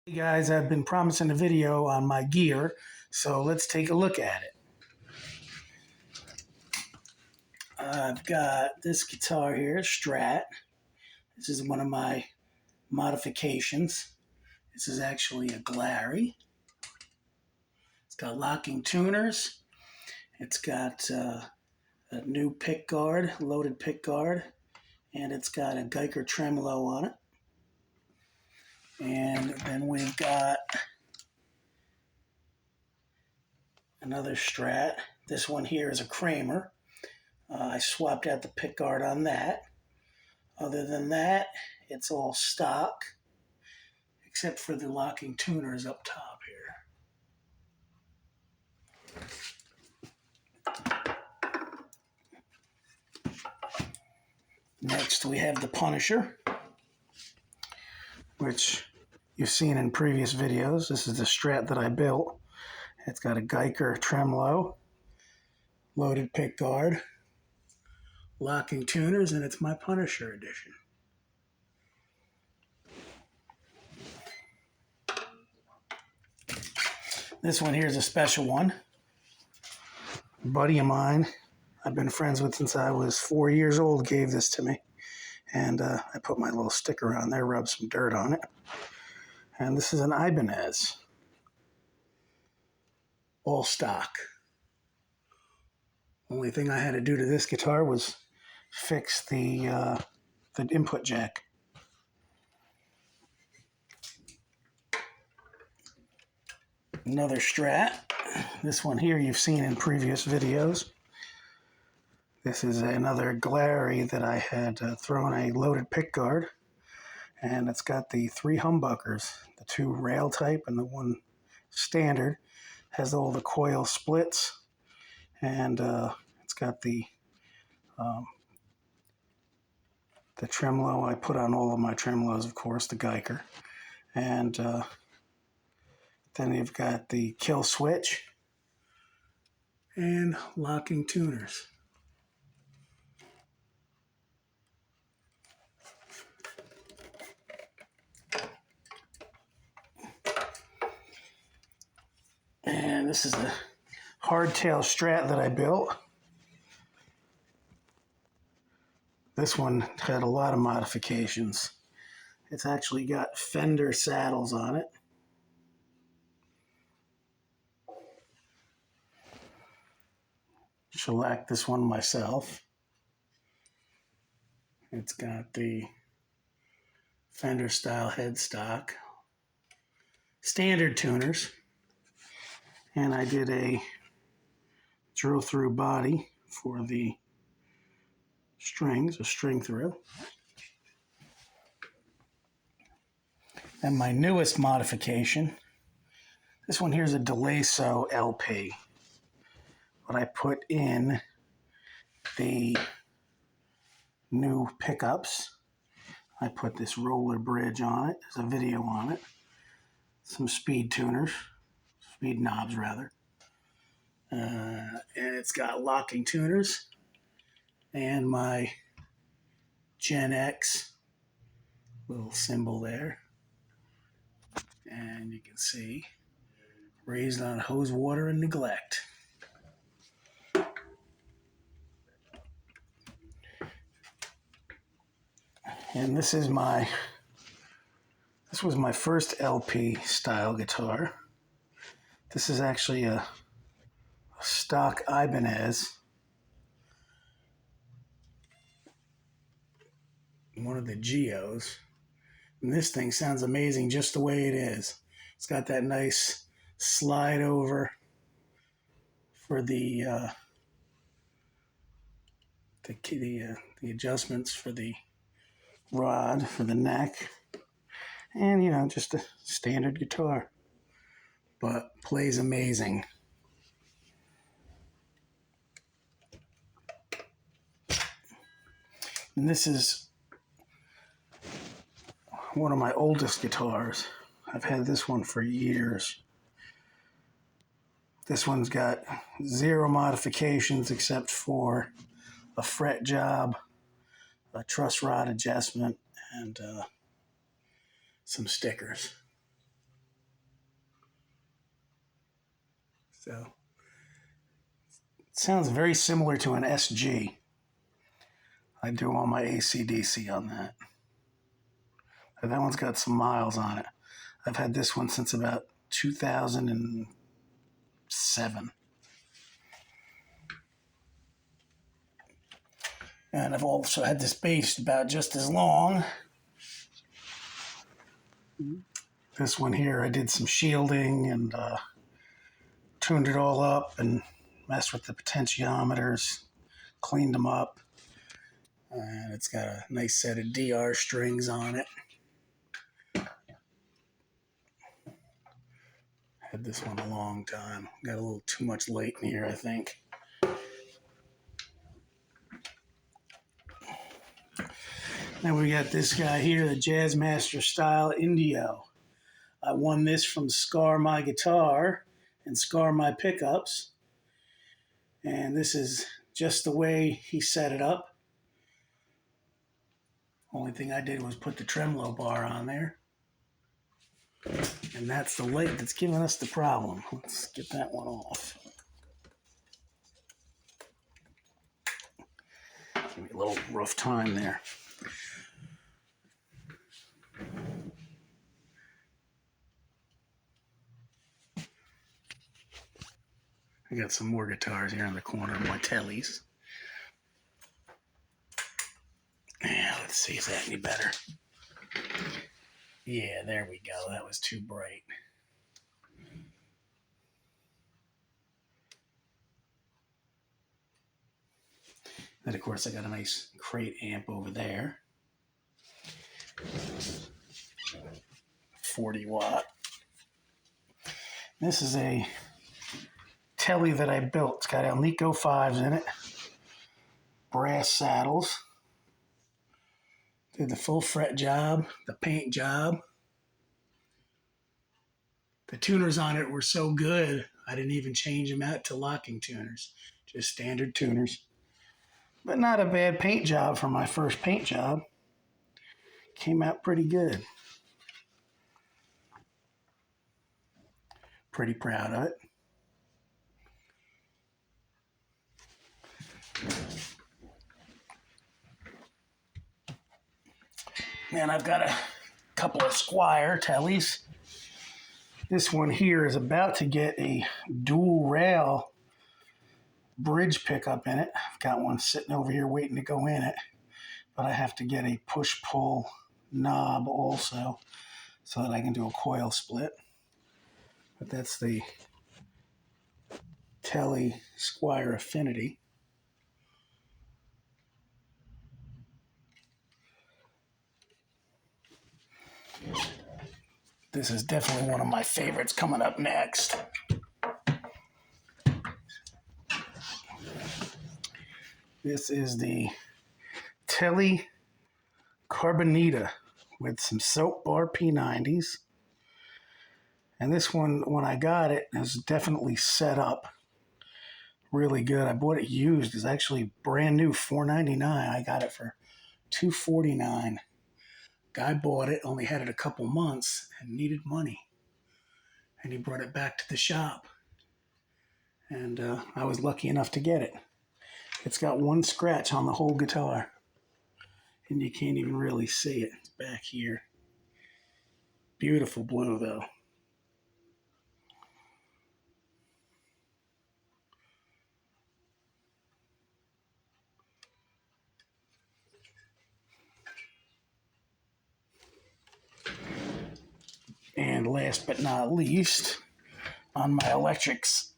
Hey guys, I've been promising a video on my gear, so let's take a look at it. I've got this guitar here, Strat. This is one of my modifications. This is actually a Glary. It's got locking tuners. It's got a new pick guard, loaded pick guard, and it's got a Geiger tremolo on it. And then we've got another Strat. This one here is a Kramer. I swapped out the pick guard on that. Other than that, it's all stock, except for the locking tuners up top here. Next, we have the Punisher, which you've seen in previous videos. This is the Strat that I built. It's got a Geiger tremolo, loaded pick guard, locking tuners, and it's my Punisher edition. This one here is a special one. A buddy of mine I've been friends with since I was 4 years old gave this to me. And I put my little sticker on there, rubbed some dirt on it. And this is an Ibanez. All stock. Only thing I had to do to this guitar was fix the input jack. Another Strat. This one here you've seen in previous videos. This is another Glary that I had thrown a loaded pick guard. And it's got the 3 humbuckers, the 2 rail type and the 1 standard. Has all the coil splits, and it's got the tremolo. I put on all of my tremolos, of course, the Geiger. And then you've got the kill switch and locking tuners. And this is a hardtail Strat that I built. This one had a lot of modifications. It's actually got Fender saddles on it. Shellacked this one myself. It's got the Fender style headstock. Standard tuners. And I did a drill through body for the strings, a string through. And my newest modification, this one here is a Delaso LP. But I put in the new pickups. I put this roller bridge on it. There's a video on it. Some speed tuners, speed knobs rather. And it's got locking tuners and my Gen X little symbol there. And you can see, raised on hose water and neglect. And this was my first LP style guitar. This is actually a stock Ibanez. One of the Geos. And this thing sounds amazing just the way it is. It's got that nice slide over for the adjustments for the rod for the neck, and just a standard guitar, but plays amazing. And this is one of my oldest guitars. I've had this one for years. This one's got 0 modifications except for a fret job, a truss rod adjustment, and some stickers. So it sounds very similar to an SG. I do all my AC/DC on that. But that one's got some miles on it. I've had this one since about 2007. And I've also had this bass about just as long. This one here, I did some shielding and tuned it all up and messed with the potentiometers, cleaned them up. And it's got a nice set of DR strings on it. Had this one a long time. Got a little too much light in here, I think. Then we got this guy here, the Jazzmaster Style Indio. I won this from Scar My Guitar and Scar My Pickups. And this is just the way he set it up. Only thing I did was put the tremolo bar on there. And that's the light that's giving us the problem. Let's get that one off. Give me a little rough time there. I got some more guitars here in the corner of my tellies. Yeah, let's see if that's any better. Yeah, there we go. That was too bright. Then, of course, I got a nice crate amp over there. 40 watt. This is a telly that I built. It's got Alnico 5s in it. Brass saddles. Did the full fret job, the paint job. The tuners on it were so good, I didn't even change them out to locking tuners. Just standard tuners. But not a bad paint job for my first paint job. Came out pretty good. Pretty proud of it. And I've got a couple of Squier tellies. This one here is about to get a dual rail bridge pickup in it. I've got one sitting over here waiting to go in it, but I have to get a push-pull knob also so that I can do a coil split. But that's the Telly Squier Affinity. This is definitely one of my favorites coming up next. This is the Telly Carbonita with some Soap Bar P90s. And this one, when I got it, is definitely set up really good. I bought it used. It's actually brand new, $4.99. I got it for $2.49. Guy bought it, only had it a couple months, and needed money. And he brought it back to the shop. And I was lucky enough to get it. It's got one scratch on the whole guitar. And you can't even really see it. It's back here. Beautiful blue, though. And last but not least, on my electrics,